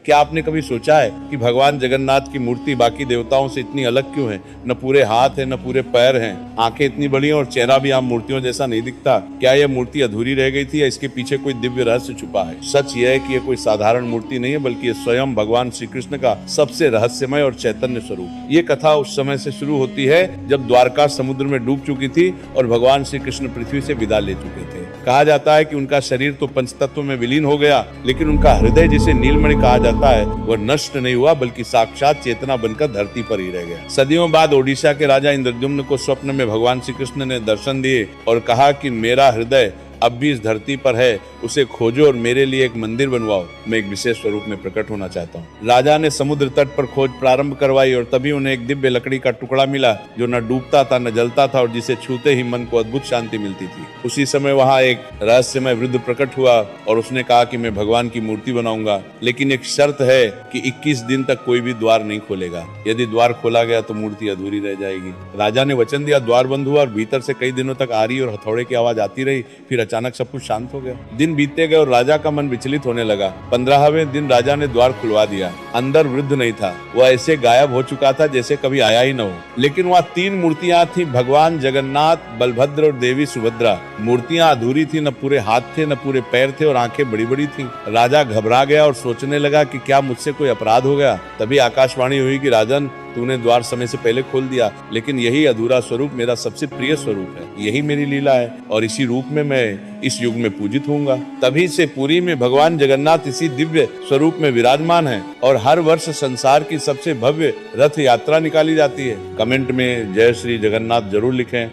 क्या आपने कभी सोचा है कि भगवान जगन्नाथ की मूर्ति बाकी देवताओं से इतनी अलग क्यों है? न पूरे हाथ है, न पूरे पैर हैं, आंखें इतनी बड़ी हैं और चेहरा भी आम मूर्तियों जैसा नहीं दिखता। क्या यह मूर्ति अधूरी रह गई थी या इसके पीछे कोई दिव्य रहस्य छुपा है? सच यह है कि यह कोई साधारण मूर्ति नहीं है, बल्कि यह स्वयं भगवान श्री कृष्ण का सबसे रहस्यमय और चैतन्य स्वरूप। ये कथा उस समय से शुरू होती है जब द्वारका समुद्र में डूब चुकी थी और भगवान श्री कृष्ण पृथ्वी से विदा ले चुके थे। कहा जाता है कि उनका शरीर तो पंचतत्व में विलीन हो गया, लेकिन उनका हृदय, जिसे नीलमणि कहा जाता है, वह नष्ट नहीं हुआ, बल्कि साक्षात चेतना बनकर धरती पर ही रह गया। सदियों बाद ओडिशा के राजा इंद्रद्युम्न को स्वप्न में भगवान श्री कृष्ण ने दर्शन दिए और कहा कि मेरा हृदय अब भी इस धरती पर है, उसे खोजो और मेरे लिए एक मंदिर बनवाओ, मैं एक विशेष स्वरूप में प्रकट होना चाहता हूँ। राजा ने समुद्र तट पर खोज प्रारंभ करवाई और तभी उन्हें एक दिव्य लकड़ी का टुकड़ा मिला जो न डूबता था, न जलता था और जिसे छूते ही मन को अद्भुत शांति मिलती थी। उसी समय वहाँ एक रहस्यमय वृद्ध प्रकट हुआ और उसने कहा कि मैं भगवान की मूर्ति बनाऊंगा, लेकिन एक शर्त है कि 21 दिन तक कोई भी द्वार नहीं खोलेगा। यदि द्वार खोला गया तो मूर्ति अधूरी रह जाएगी। राजा ने वचन दिया, द्वार बंद हुआ और भीतर से कई दिनों तक आरी और हथौड़े की आवाज आती रही। फिर अचानक सब कुछ शांत हो गया। दिन बीतते गए और राजा का मन विचलित होने लगा। 15वें दिन राजा ने द्वार खुलवा दिया। अंदर वृद्ध नहीं था, वह ऐसे गायब हो चुका था जैसे कभी आया ही न हो। लेकिन वहाँ 3 मूर्तियां थी, भगवान जगन्नाथ, बलभद्र और देवी सुभद्रा। मूर्तियां अधूरी थी, न पूरे हाथ थे, न पूरे पैर थे और आंखें बड़ी बड़ी थी। राजा घबरा गया और सोचने लगा कि क्या मुझसे कोई अपराध हो गया। तभी आकाशवाणी हुई कि राजन, तूने द्वार समय से पहले खोल दिया, लेकिन यही अधूरा स्वरूप मेरा सबसे प्रिय स्वरूप है। यही मेरी लीला है और इसी रूप में मैं इस युग में पूजित होऊंगा। तभी से पुरी में भगवान जगन्नाथ इसी दिव्य स्वरूप में विराजमान है और हर वर्ष संसार की सबसे भव्य रथ यात्रा निकाली जाती है। कमेंट में जय श्री जगन्नाथ जरूर लिखें।